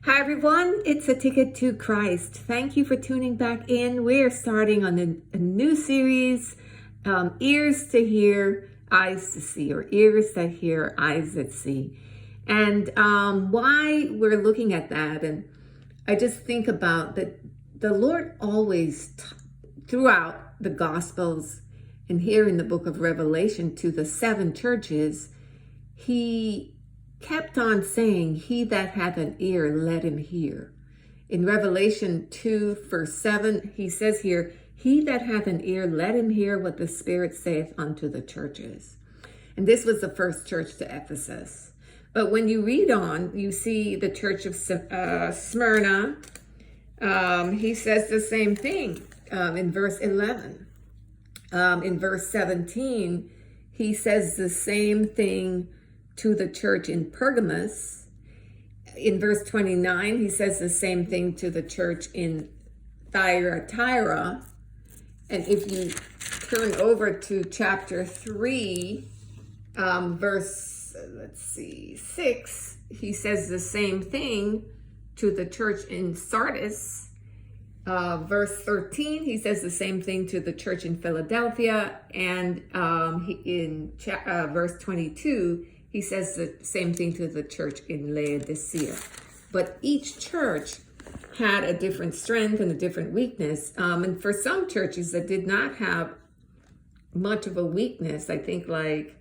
Hi everyone, it's A Ticket to Christ. Thank you for tuning back in. We're starting on a new series, Ears to Hear, Eyes to See, or Ears that Hear, Eyes that See. And why we're looking at that, and I just think about that the Lord always, throughout the Gospels and here in the book of Revelation to the seven churches, He kept on saying, he that hath an ear, let him hear. In Revelation 2, verse 7, he says here, he that hath an ear, let him hear what the Spirit saith unto the churches. And this was the first church to Ephesus. But when you read on, you see the church of Smyrna. He says the same thing in verse 11. In verse 17, he says the same thing to the church in Pergamos. In verse 29, he says the same thing to the church in Thyatira. And if you turn over to chapter 3, verse, 6, he says the same thing to the church in Sardis. Verse 13, he says the same thing to the church in Philadelphia. And verse 22, he says the same thing to the church in Laodicea. But each church had a different strength and a different weakness. And for some churches that did not have much of a weakness, I think like,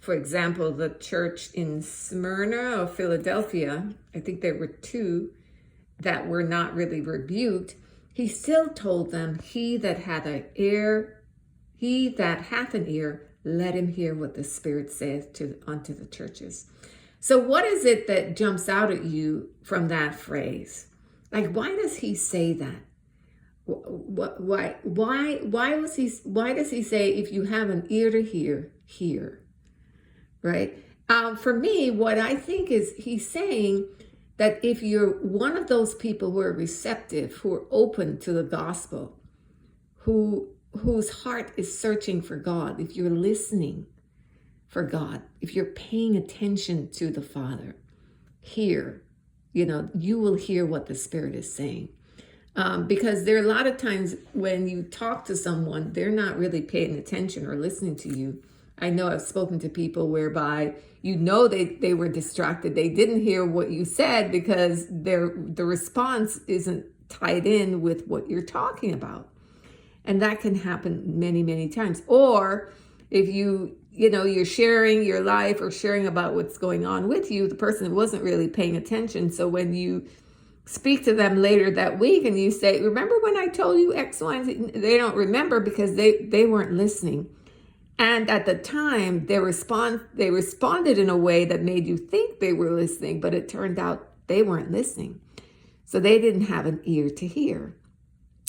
for example, the church in Smyrna or Philadelphia, I think there were two that were not really rebuked. He still told them, he that hath an ear, let him hear what the Spirit saith unto the churches. So what is it that jumps out at you from that phrase? Like, why does he say that? Why does he say, if you have an ear to hear, hear? Right? For me, what I think is he's saying that if you're one of those people who are receptive, who are open to the gospel, whose heart is searching for God, if you're listening for God, if you're paying attention to the Father, you will hear what the Spirit is saying. Because there are a lot of times when you talk to someone, they're not really paying attention or listening to you. I know I've spoken to people whereby they were distracted. They didn't hear what you said because the response isn't tied in with what you're talking about. And that can happen many, many times. Or if you're sharing your life or sharing about what's going on with you, the person wasn't really paying attention. So when you speak to them later that week and you say, remember when I told you X, Y, and Z? They don't remember because they weren't listening. And at the time, they responded in a way that made you think they were listening, but it turned out they weren't listening. So they didn't have an ear to hear.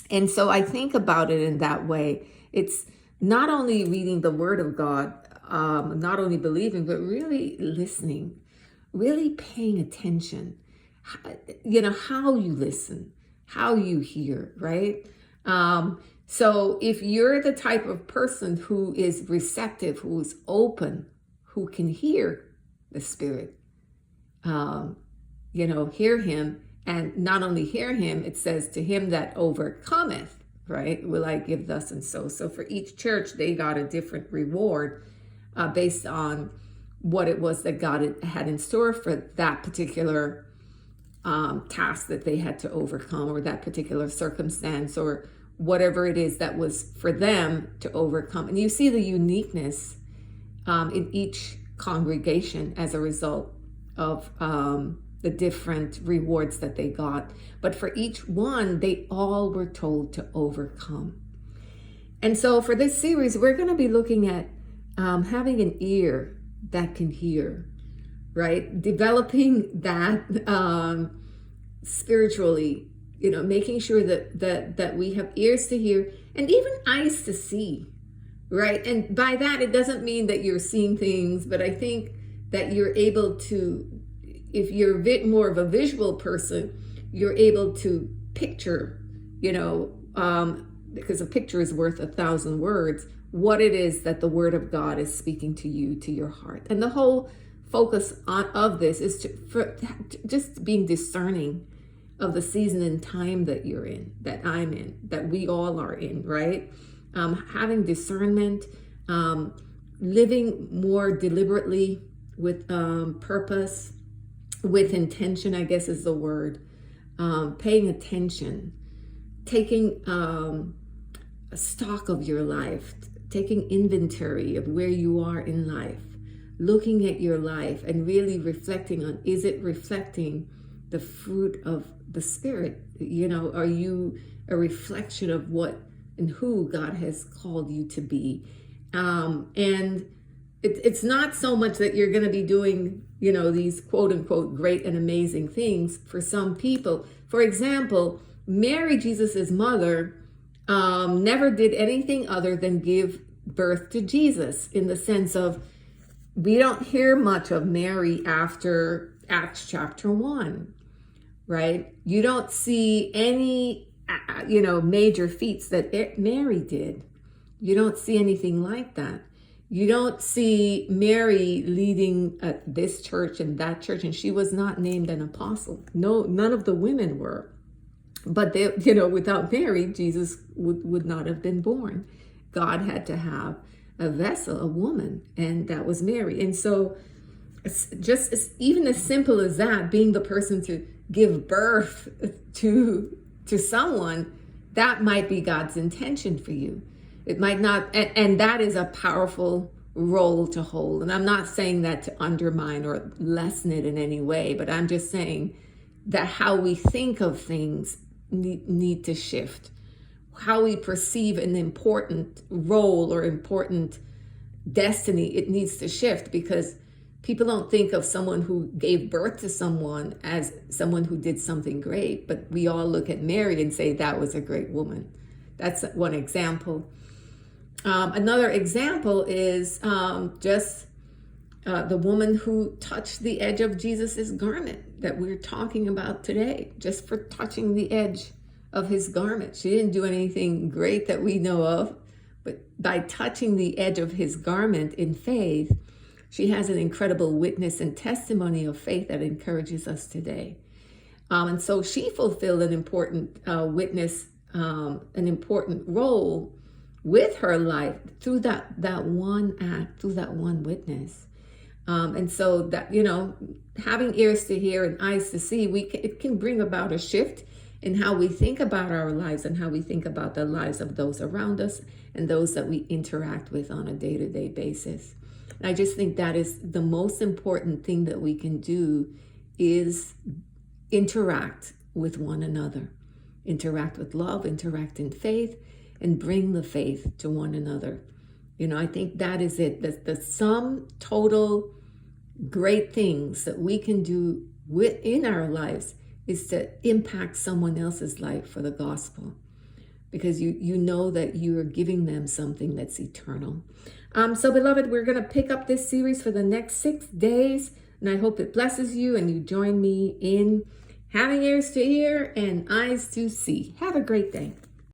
And so I think about it in that way. It's not only reading the Word of God, not only believing, but really listening, really paying attention. How you listen, how you hear, right? So if you're the type of person who is receptive, who is open, who can hear the Spirit, hear Him. And not only hear him, it says to him that overcometh, right? Will I give thus and so. So for each church, they got a different reward based on what it was that God had in store for that particular task that they had to overcome, or that particular circumstance, or whatever it is that was for them to overcome. And you see the uniqueness in each congregation as a result of the different rewards that they got. But for each one, they all were told to overcome. And so for this series, we're going to be looking at having an ear that can hear, right? Developing that spiritually, making sure that we have ears to hear and even eyes to see, right? And by that, it doesn't mean that you're seeing things, but I think that you're able to, if you're a bit more of a visual person, you're able to picture, because a picture is worth 1,000 words, what it is that the Word of God is speaking to you, to your heart. And the whole focus on of this is just being discerning of the season and time that you're in, that I'm in, that we all are in, right? Having discernment, living more deliberately with purpose, with intention, I guess is the word, paying attention, taking stock of your life, taking inventory of where you are in life, looking at your life and really reflecting on, is it reflecting the fruit of the Spirit? You know, are you a reflection of what and who God has called you to be? And it's not so much that you're going to be doing, you know, these quote unquote great and amazing things for some people. For example, Mary, Jesus's mother, never did anything other than give birth to Jesus, in the sense of, we don't hear much of Mary after Acts chapter 1, right? You don't see any, you know, major feats that Mary did. You don't see anything like that. You don't see Mary leading this church and that church, and she was not named an apostle. No, none of the women were. But they, you know, without Mary, Jesus would not have been born. God had to have a vessel, a woman, and that was Mary. And so it's even as simple as that, being the person to give birth to someone, that might be God's intention for you. It might not, and that is a powerful role to hold. And I'm not saying that to undermine or lessen it in any way, but I'm just saying that how we think of things need to shift. How we perceive an important role or important destiny, it needs to shift, because people don't think of someone who gave birth to someone as someone who did something great, but we all look at Mary and say that was a great woman. That's one example. Another example is the woman who touched the edge of Jesus's garment that we're talking about today, just for touching the edge of his garment. She didn't do anything great that we know of, but by touching the edge of his garment in faith, she has an incredible witness and testimony of faith that encourages us today. And so she fulfilled an important witness, an important role with her life through that one act, through that one witness. And so that, you know, having ears to hear and eyes to see, it can bring about a shift in how we think about our lives and how we think about the lives of those around us and those that we interact with on a day-to-day basis. And I just think that is the most important thing that we can do, is interact with one another, interact with love, interact in faith, and bring the faith to one another. You know, I think that is it. The sum total great things that we can do within our lives is to impact someone else's life for the gospel, because you know that you are giving them something that's eternal. So beloved, we're going to pick up this series for the next 6 days, and I hope it blesses you and you join me in having ears to hear and eyes to see. Have a great day.